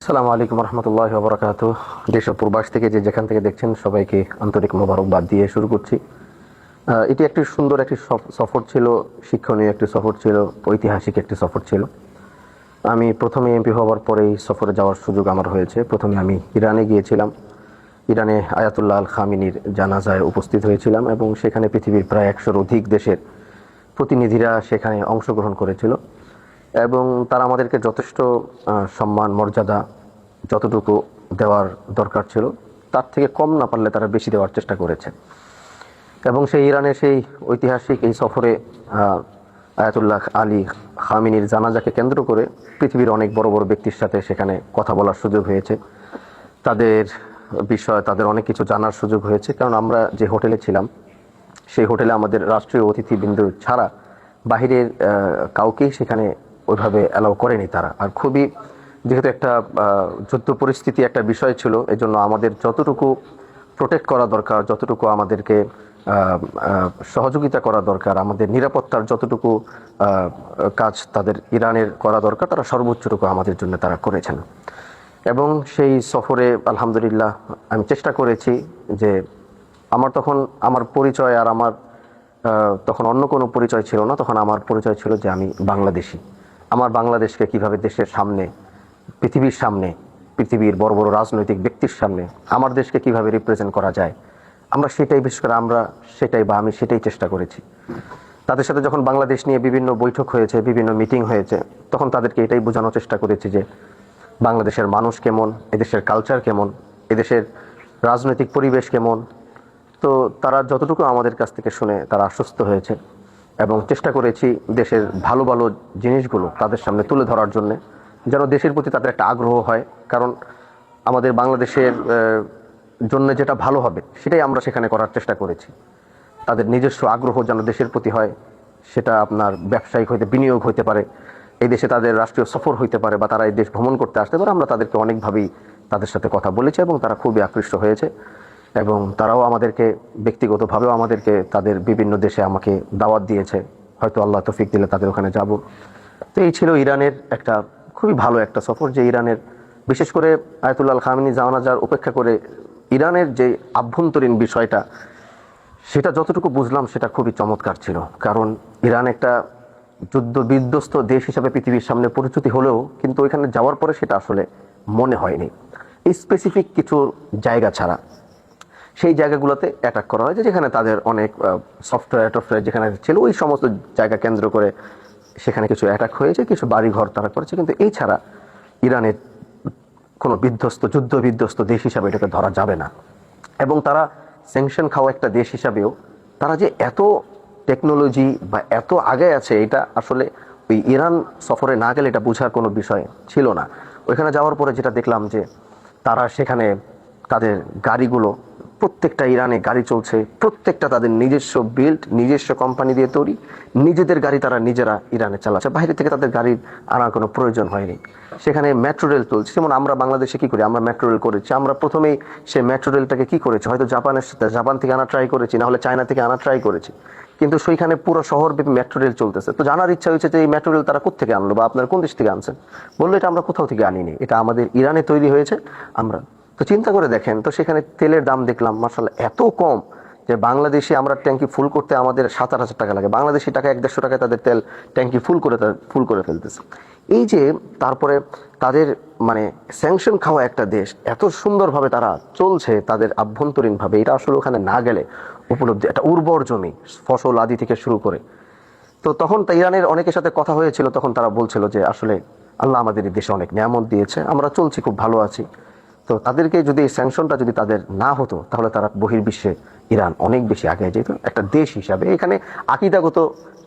আসসালামু আলাইকুম রহমতুল্লাহ বরকাত। দেশ ও প্রবাস থেকে যে যেখান থেকে দেখছেন সবাইকে আন্তরিক মোবারকবাদ দিয়ে শুরু করছি। এটি একটি সুন্দর একটি সফর ছিল, শিক্ষণীয় একটি সফর ছিল, ঐতিহাসিক একটি সফর ছিল। আমি প্রথমে এমপি হওয়ার পরেই সফরে যাওয়ার সুযোগ আমার হয়েছে। প্রথমে আমি ইরানে গিয়েছিলাম। ইরানে আয়াতুল্লাহ আল খামিনির জানাজায় উপস্থিত হয়েছিলাম এবং সেখানে পৃথিবীর প্রায় 100-র অধিক দেশের প্রতিনিধিরা সেখানে অংশগ্রহণ করেছিল এবং তারা আমাদেরকে যথেষ্ট সম্মান মর্যাদা যতটুকু দেওয়ার দরকার ছিল তার থেকে কম না পারলে তারা বেশি দেওয়ার চেষ্টা করেছে। এবং সেই ইরানের সেই ঐতিহাসিক এই সফরে আয়াতুল্লাহ আলী খামিনির জানাজাকে কেন্দ্র করে পৃথিবীর অনেক বড় বড় ব্যক্তির সাথে সেখানে কথা বলার সুযোগ হয়েছে, তাদের বিষয় তাদের অনেক কিছু জানার সুযোগ হয়েছে। কারণ আমরা যে হোটেলে ছিলাম সেই হোটেলে আমাদের রাষ্ট্রীয় অতিথিবৃন্দ ছাড়া বাহিরের কাউকেই সেখানে ওইভাবে অ্যালাউ করেনি তারা। আর খুবই যেহেতু একটা যুদ্ধ পরিস্থিতি একটা বিষয় ছিল, এজন্য আমাদের যতটুকু প্রোটেক্ট করা দরকার, যতটুকু আমাদেরকে সহযোগিতা করা দরকার, আমাদের নিরাপত্তার যতটুকু কাজ তাদের ইরানের করা দরকার, তারা সর্বোচ্চটুকু আমাদের জন্য তারা করেছেন। এবং সেই সফরে আলহামদুলিল্লাহ আমি চেষ্টা করেছি যে আমার পরিচয় আর আমার তখন অন্য কোনো পরিচয় ছিল না, তখন আমার পরিচয় ছিল যে আমি বাংলাদেশি। আমার বাংলাদেশকে কিভাবে দেশের সামনে, পৃথিবীর সামনে, পৃথিবীর বড় বড় রাজনৈতিক ব্যক্তির সামনে আমার দেশকে কিভাবে রিপ্রেজেন্ট করা যায়, আমরা সেটাই, বিশেষ করে আমি সেটাই চেষ্টা করেছি। তাদের সাথে যখন বাংলাদেশ নিয়ে বিভিন্ন বৈঠক হয়েছে, বিভিন্ন মিটিং হয়েছে, তখন তাদেরকে এটাই বোঝানোর চেষ্টা করেছি যে বাংলাদেশের মানুষ কেমন, এদেশের কালচার কেমন, এদেশের রাজনৈতিক পরিবেশ কেমন। তো তারা যতটুকু আমাদের কাছ থেকে শুনে তারা আশ্বস্ত হয়েছে এবং চেষ্টা করেছি দেশের ভালো ভালো জিনিসগুলো তাদের সামনে তুলে ধরার জন্য, যেন দেশের প্রতি তাদের একটা আগ্রহ হয়। কারণ আমাদের বাংলাদেশের জন্য যেটা ভালো হবে সেটাই আমরা সেখানে করার চেষ্টা করেছি। তাদের নিজস্ব আগ্রহ যেন দেশের প্রতি হয়, সেটা আপনার ব্যবসায়িক হইতে বিনিয়োগ হইতে পারে, এই দেশে তাদের রাষ্ট্রীয় সফর হইতে পারে, বা তারা এই দেশ ভ্রমণ করতে আসতে পারে। আমরা তাদেরকে অনেকভাবেই তাদের সাথে কথা বলেছি এবং তারা খুবই আকৃষ্ট হয়েছে এবং তারাও আমাদেরকে ব্যক্তিগতভাবেও আমাদেরকে তাদের বিভিন্ন দেশে আমাকে দাওয়াত দিয়েছে। হয়তো আল্লাহ তৌফিক দিলে তাদের ওখানে যাব। তো এই ছিল ইরানের একটা খুবই ভালো একটা সফর, যে ইরানের বিশেষ করে আয়াতুল্লাহ আল খামেনি জানাজার উপেক্ষা করে ইরানের যে আভ্যন্তরীণ বিষয়টা, সেটা যতটুকু বুঝলাম সেটা খুবই চমৎকার ছিল। কারণ ইরান একটা যুদ্ধ বিধ্বস্ত দেশ হিসাবে পৃথিবীর সামনে পরিচিতি হলেও কিন্তু ওইখানে যাওয়ার পরে সেটা আসলে মনে হয়নি। এই স্পেসিফিক কিছু জায়গা ছাড়া সেই জায়গাগুলোতে অ্যাটাক করা হয়, যেখানে তাদের অনেক সফটওয়্যার যেখানে ছিল ওই সমস্ত জায়গা কেন্দ্র করে সেখানে কিছু অ্যাটাক হয়েছে, কিছু বাড়িঘর তারা করেছে। কিন্তু এই ছাড়া ইরানের কোনো যুদ্ধ বিধ্বস্ত দেশ হিসাবে এটাকে ধরা যাবে না। এবং তারা স্যাংশন খাওয়া একটা দেশ হিসাবেও তারা যে এত টেকনোলজি বা এত আগে আছে, এটা আসলে ওই ইরান সফরে না গেলে এটা বোঝার কোনো বিষয় ছিল না। ওইখানে যাওয়ার পরে যেটা দেখলাম যে তারা সেখানে তাদের গাড়িগুলো, প্রত্যেকটা ইরানে গাড়ি চলছে, প্রত্যেকটা তাদের নিজস্ব বিল্ড, নিজস্ব কোম্পানি দিয়ে তৈরি, নিজেদের গাড়ি তারা নিজেরা ইরানে চালাচ্ছে, বাইরে থেকে তাদের গাড়ির আনার কোনো প্রয়োজন হয়নি। সেখানে মেট্রো রেল চলছে, যেমন আমরা বাংলাদেশে কি করি, আমরা মেট্রো রেল করেছি। আমরা প্রথমেই সেই মেট্রো রেলটাকে কি করেছি, হয়তো জাপান থেকে আনা ট্রাই করেছি, না হলে চায়না থেকে আনা ট্রাই করেছি, কিন্তু সেইখানে পুরো শহরব্যাপী মেট্রো রেল চলতেছে। তো জানার ইচ্ছা হয়েছে যে এই মেট্রো রেল তারা কোথা থেকে আনলো, বা আপনারা কোন দেশ থেকে আনছেন? বললো এটা আমরা কোথাও থেকে আনিনি, এটা আমাদের ইরানে তৈরি হয়েছে। আমরা তো চিন্তা করে দেখেন, তো সেখানে তেলের দাম দেখলাম মাশাআল্লাহ এত কম, যে বাংলাদেশে আমরা ট্যাঙ্কি ফুল করতে আমাদের 7,000 টাকা লাগে, বাংলাদেশি টাকা 150 টাকায় তাদের তেল ট্যাঙ্কি ফুল করে ফেলতেছে। এই যে তারপরে তাদের মানে স্যাংশন খাওয়া একটা দেশ, এত সুন্দরভাবে তারা চলছে তাদের আভ্যন্তরীণভাবে, এটা আসলে ওখানে না গেলে উপলব্ধি। একটা উর্বর জমি, ফসল আদি থেকে শুরু করে। তো তখন ইরানের অনেকের সাথে কথা হয়েছিল, তখন তারা বলছিল যে আসলে আল্লাহ আমাদের এই দেশে অনেক নিয়ামত দিয়েছে, আমরা চলছি, খুব ভালো আছি। তো তাদেরকে যদি এই স্যাংশনটা যদি তাদের না হতো, তাহলে তারা বহির্বিশ্বে ইরান অনেক বেশি আগে যেত একটা দেশ হিসাবে। এখানে আকীদাগত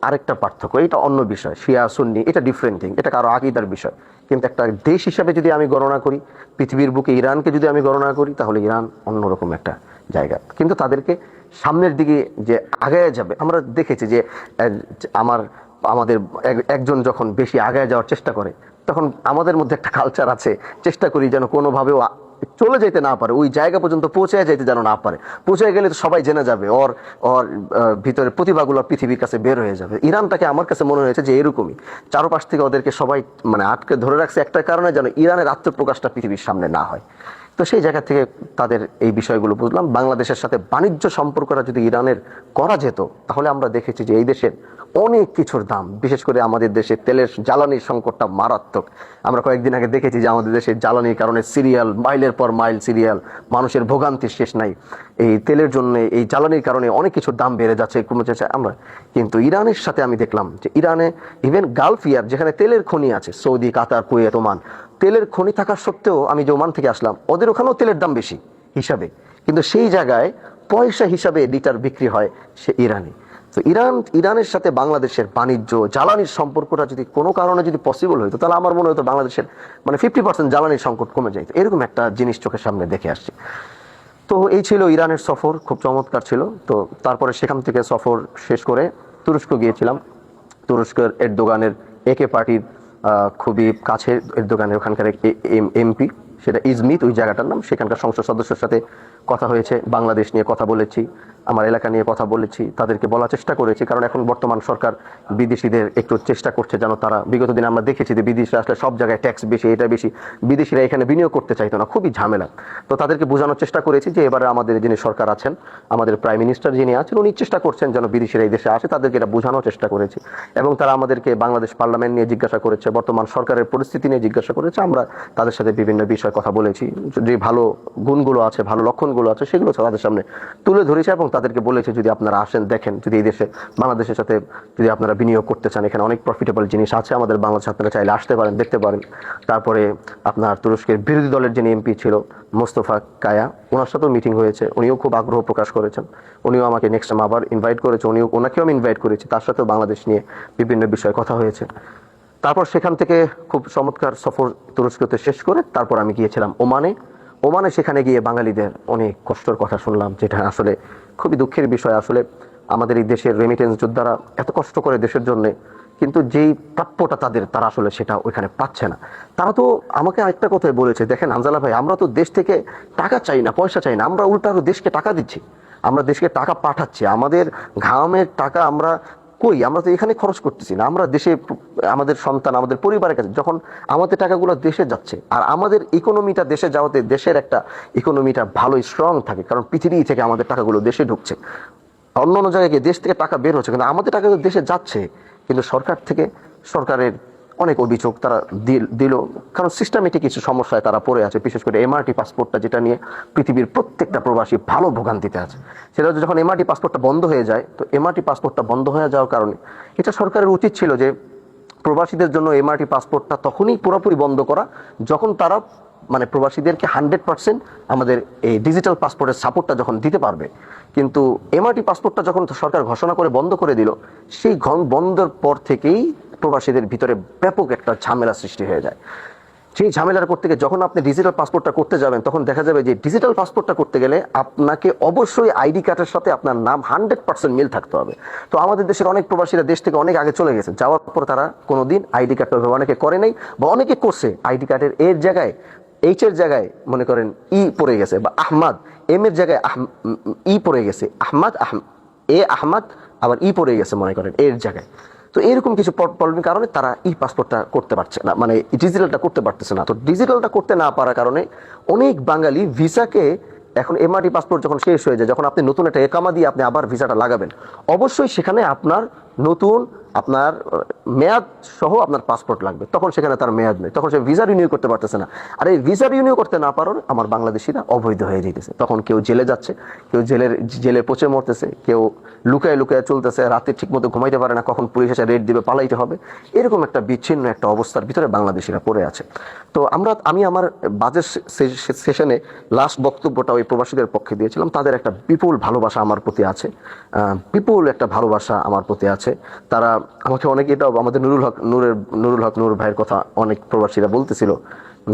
আরেকটা পার্থক্য, এটা অন্য বিষয়, শিয়া সুন্নি এটা ডিফারেন্ট থিং, এটা কারো আকীদার বিষয়। কিন্তু একটা দেশ হিসাবে যদি আমি গণনা করি, পৃথিবীর বুকে ইরানকে যদি আমি গণনা করি, তাহলে ইরান অন্যরকম একটা জায়গা। কিন্তু তাদেরকে সামনের দিকে যে আগায় যাবে, আমরা দেখেছি যে আমাদের একজন যখন বেশি আগায় যাওয়ার চেষ্টা করে, তখন আমাদের মধ্যে একটা কালচার আছে, চেষ্টা করি যেন কোনোভাবেও চলে যেতে না পারে, ওই জায়গা পর্যন্ত পৌঁছে যেতে যেন না পারে। পৌঁছে গেলে তো সবাই জেনে যাবে, ওর ওর ভিতরে প্রতিভাগুলো পৃথিবীর কাছে বের হয়ে যাবে। ইরানটাকে আমার কাছে মনে হয়েছে যে এরকমই, চারপাশ থেকে ওদেরকে সবাই মানে আটকে ধরে রাখছে একটা কারণে, যেন ইরানের আত্মপ্রকাশটা পৃথিবীর সামনে না হয়। তো সেই জায়গা থেকে তাদের এই বিষয়গুলো বুঝলাম। বাংলাদেশের সাথে বাণিজ্য সম্পর্কটা যদি ইরানের করা যেত, তাহলে আমরা দেখেছি যে এই দেশের অনেক কিছুর দাম, বিশেষ করে আমাদের দেশে তেলের জ্বালানির সংকটটা মারাত্মক। আমরা কয়েকদিন আগে দেখেছি যে আমাদের দেশের জ্বালানির কারণে সিরিয়াল, মাইলের পর মাইল সিরিয়াল, মানুষের ভোগান্তির শেষ নাই। এই তেলের জন্য, এই জ্বালানির কারণে অনেক কিছুর দাম বেড়ে যাচ্ছে, কমে যাচ্ছে আমরা। কিন্তু ইরানের সাথে আমি দেখলাম যে ইরানে ইভেন গালফ ইয়ার, যেখানে তেলের খনি আছে, সৌদি, কাতার, কুয়েত, ওমান, তেলের খনি থাকা সত্ত্বেও, আমি যে ওমান থেকে আসলাম, ওদের ওখানেও তেলের দাম বেশি হিসাবে, কিন্তু সেই জায়গায় পয়সা হিসাবে লিটার বিক্রি হয় সে ইরানে। তো ইরানের সাথে বাংলাদেশের বাণিজ্য, জ্বালানির সম্পর্কটা যদি কোনো কারণে যদি পসিবল হইতো, তাহলে আমার মনে হতো বাংলাদেশের মানে 50% জ্বালানির সংকট কমে যাইতো। এরকম একটা জিনিস চোখের সামনে দেখে আসছি। তো এই ছিল ইরানের সফর, খুব চমৎকার ছিল। তো তারপরে সেখান থেকে সফর শেষ করে তুরস্ক গিয়েছিলাম। তুরস্কের এরদোগানের একে পার্টির খুবই কাছে, এরদোগানের ওখানকার এমপি, সেটা ইজমিত ওই জায়গাটার নাম। সেখানকার সংসদ সদস্যের সাথে কথা হয়েছে, বাংলাদেশ নিয়ে কথা বলেছি, আমার এলাকা নিয়ে কথা বলেছি, তাদেরকে বলার চেষ্টা করেছি। কারণ এখন বর্তমান সরকার বিদেশিদের একটু চেষ্টা করছে যেন তারা, বিগত দিনে আমরা দেখেছি যে বিদেশিরা আসলে সব জায়গায় ট্যাক্স বেশি, এটা বেশি, বিদেশিরা এখানে বিনিয়োগ করতে চাইতো না, খুবই ঝামেলা। তো তাদেরকে বোঝানোর চেষ্টা করেছি যে এবারে আমাদের যিনি সরকার আছেন, আমাদের প্রাইম মিনিস্টার যিনি আছেন, উনি চেষ্টা করছেন যেন বিদেশিরা এই দেশে আসে, তাদেরকে এটা বোঝানোর চেষ্টা করেছি। এবং তারা আমাদেরকে বাংলাদেশ পার্লামেন্ট নিয়ে জিজ্ঞাসা করেছে, বর্তমান সরকারের পরিস্থিতি নিয়ে জিজ্ঞাসা করেছে। আমরা তাদের সাথে বিভিন্ন বিষয়ে কথা বলেছি, যে ভালো গুণগুলো আছে, ভালো লক্ষণগুলো আছে, সেগুলো তাদের সামনে তুলে ধরেছে এবং তাদেরকে বলেছে যদি আপনারা আসেন, দেখেন, যদি এই দেশে বাংলাদেশের সাথে যদি আপনারা বিনিয়োগ করতে চান, এখানে অনেক প্রফিটেবল জিনিস আছে আমাদের বাংলাদেশে, আপনারা চাইলে আসতে পারেন, দেখতে পারেন। তারপরে আপনার তুরস্কের বিরোধী দলের যিনি এমপি ছিল মোস্তফা কায়া, ওনার সাথেও মিটিং হয়েছে, উনিও খুব আগ্রহ প্রকাশ করেছেন, উনিও আমাকে নেক্সট টাইম আবার ইনভাইট করেছে, ওনাকেও আমি ইনভাইট করেছি, তার সাথেও বাংলাদেশ নিয়ে বিভিন্ন বিষয়ে কথা হয়েছে। তারপর সেখান থেকে খুব চমৎকার সফর তুরস্কতে শেষ করে তারপর আমি গিয়েছিলাম ওমানে। সেখানে গিয়ে বাঙালিদের অনেক কষ্টের কথা শুনলাম, যেটা আসলে খুবই দুঃখের বিষয়। আসলে আমাদের এই দেশের রেমিটেন্স যোদ্ধারা এত কষ্ট করে দেশের জন্য, কিন্তু যেই প্রাপ্যটা তারা আসলে সেটা ওইখানে পাচ্ছে না। তারা তো আমাকে একটা কথাই বলেছে, দেখেন হানজালা ভাই, আমরা তো দেশ থেকে টাকা চাই না, পয়সা চাই না, আমরা উল্টা আরো দেশকে টাকা দিচ্ছি, আমরা দেশকে টাকা পাঠাচ্ছি, আমাদের ঘামের টাকা আমরা আমরা তো এখানে খরচ করতেছি না, আমরা দেশে আমাদের সন্তান, আমাদের পরিবারের কাছে যখন আমাদের টাকাগুলো দেশে যাচ্ছে, আর আমাদের ইকোনমিটা দেশে যাওয়াতে দেশের একটা ইকোনমিটা ভালোই স্ট্রং থাকে, কারণ পৃথিবী থেকে আমাদের টাকাগুলো দেশে ঢুকছে। অন্য অন্য জায়গায় দেশ থেকে টাকা বের হচ্ছে, কিন্তু আমাদের টাকা তো দেশে যাচ্ছে। কিন্তু সরকারের অনেক অভিযোগ তারা দিল, কারণ সিস্টেমেটিক কিছু সমস্যায় তারা পড়ে আছে, বিশেষ করে এমআরটি পাসপোর্টটা, যেটা নিয়ে পৃথিবীর প্রত্যেকটা প্রবাসী ভালো ভোগান্তিতে আছে। সেটা হচ্ছে যখন এমআরটি পাসপোর্টটা বন্ধ হয়ে যায়, তো এমআরটি পাসপোর্টটা বন্ধ হয়ে যাওয়ার কারণে এটা সরকারের উচিত ছিল যে প্রবাসীদের জন্য এমআরটি পাসপোর্টটা তখনই পুরোপুরি বন্ধ করা, যখন তারা মানে প্রবাসীদেরকে 100% আমাদের এই ডিজিটাল পাসপোর্টের সাপোর্টটা যখন দিতে পারবে। কিন্তু এমআরটি পাসপোর্টটা যখন সরকার ঘোষণা করে বন্ধ করে দিল, সেই বন্ধের পর থেকেই প্রবাসীদের ভিতরে ব্যাপক একটা ঝামেলা সৃষ্টি হয়ে যায়। সেই ঝামেলাটা করতে গিয়ে যখন আপনি ডিজিটাল পাসপোর্টটা করতে যাবেন, তখন দেখা যাবে যে ডিজিটাল পাসপোর্টটা করতে গেলে আপনাকে অবশ্যই আইডি কার্ডের সাথে আপনার নাম 100% মিল থাকতে হবে। তো আমাদের দেশের অনেক প্রবাসীরা দেশ থেকে অনেক আগে চলে গেছে, যাওয়ার পর তারা কোনোদিন আইডি কার্ডটা অনেকে করে নাই, বা অনেকে করছে আইডি কার্ডের এর জায়গায় এইচ এর জায়গায় মনে করেন ই পড়ে গেছে, বা আহমাদ, এম এর জায়গায় ই পড়ে গেছে, আহমাদ আহমাদ আবার ই পড়ে গেছে মনে করেন এর জায়গায়। তো এরকম কিছু প্রবলেমের কারণে তারা ই পাসপোর্টটা করতে পারছে না, মানে ডিজিটালটা করতে পারতেছে না। তো ডিজিটালটা করতে না পারার কারণে অনেক বাঙালি ভিসাকে, এখন এমআরটি পাসপোর্ট যখন শেষ হয়ে যায়, যখন আপনি নতুন একটা একামা দিয়ে আপনি আবার ভিসাটা লাগাবেন, অবশ্যই সেখানে আপনার নতুন আপনার মেয়াদ সহ আপনার পাসপোর্ট লাগবে। তখন সেখানে তার মেয়াদ নেই, তখন সে ভিসা রিনিউ করতে পারতেছে না। আর এই ভিসা রিনিউ করতে না পারার আমার বাংলাদেশিরা অবৈধ হয়ে যেতেছে। তখন কেউ জেলে যাচ্ছে, কেউ জেলে পচে মরতেছে, কেউ লুকায় লুকায় চলতেছে, রাতে ঠিক মতো ঘুমাইতে পারে না, কখন পুলিশ এসে রেড দিবে, পালাইতে হবে। এরকম একটা বিচ্ছিন্ন একটা অবস্থার ভিতরে বাংলাদেশিরা পড়ে আছে। তো আমি আমার বাজেট সেশনে লাস্ট বক্তব্যটা ওই প্রবাসীদের পক্ষে দিয়েছিলাম। তাদের একটা বিপুল ভালোবাসা আমার প্রতি আছে, বিপুল একটা ভালোবাসা আমার প্রতি আছে। তারা আমাকে অনেক, এটাও আমাদের নুরুল হক নূর ভাইয়ের কথা অনেক প্রবাসীরা বলতেছিল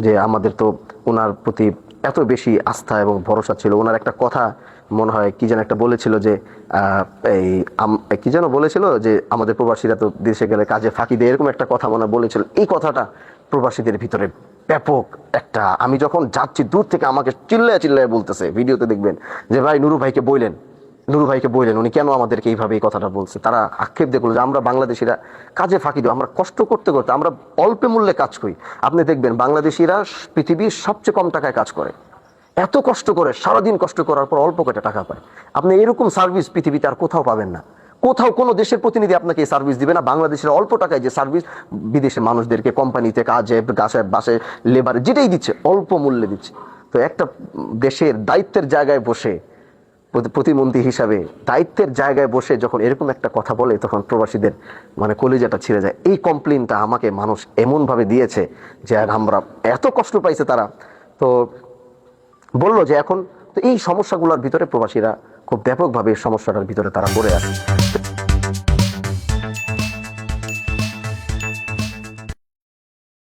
যে আমাদের তো ওনার প্রতি এত বেশি আস্থা এবং ভরসা ছিল। ওনার একটা কথা মনে হয় কি যেন একটা বলেছিল যে কি যেন বলেছিল যে আমাদের প্রবাসীরা তো দেশে গেলে কাজে ফাঁকি দেয়, এরকম একটা কথা মনে বলেছিল। এই কথাটা প্রবাসীদের ভিতরে ব্যাপক একটা, আমি যখন যাচ্ছি দূর থেকে আমাকে চিল্লায় চিল্লায় বলতেছে, ভিডিওতে দেখবেন যে ভাই নুরু ভাইকে বললেন, নুরু ভাইকে বললেন উনি কেন আমাদেরকে এইভাবে এই কথাটা বলছে। তারা আক্ষেপ দেখলো যে আমরা বাংলাদেশিরা কাজে ফাঁকি দিই, আমরা কষ্ট করতে করতে আমরা অল্প মূল্যে কাজ করি। আপনি দেখবেন বাংলাদেশিরা পৃথিবীর সবচেয়ে কম টাকায় কাজ করে, এত কষ্ট করে সারাদিন কষ্ট করার পর অল্প কয়টা টাকা পায়। আপনি এরকম সার্ভিস পৃথিবীতে আর কোথাও পাবেন না, কোথাও কোনো দেশের প্রতিনিধি আপনাকে এই সার্ভিস দিবে না। বাংলাদেশের অল্প টাকায় যে সার্ভিস বিদেশের মানুষদেরকে কোম্পানিতে কাজে গাছে বাসে লেবারে যেটাই দিচ্ছে অল্প মূল্যে দিচ্ছে। তো একটা দেশের দায়িত্বের জায়গায় বসে প্রতিমন্ত্রী হিসাবে দায়িত্বের জায়গায় বসে যখন এরকম একটা কথা বলে তখন প্রবাসীদের মানে কলিজাটা ছিঁড়ে যায়। এই কমপ্লেনটা আমাকে মানুষ এমন ভাবে দিয়েছে যে আর আমরা এত কষ্ট পাইছে তারা। তো বললো যে এখন তো এই সমস্যাগুলোর ভিতরে প্রবাসীরা খুব ব্যাপকভাবে এই সমস্যাটার ভিতরে তারা পড়ে আছে।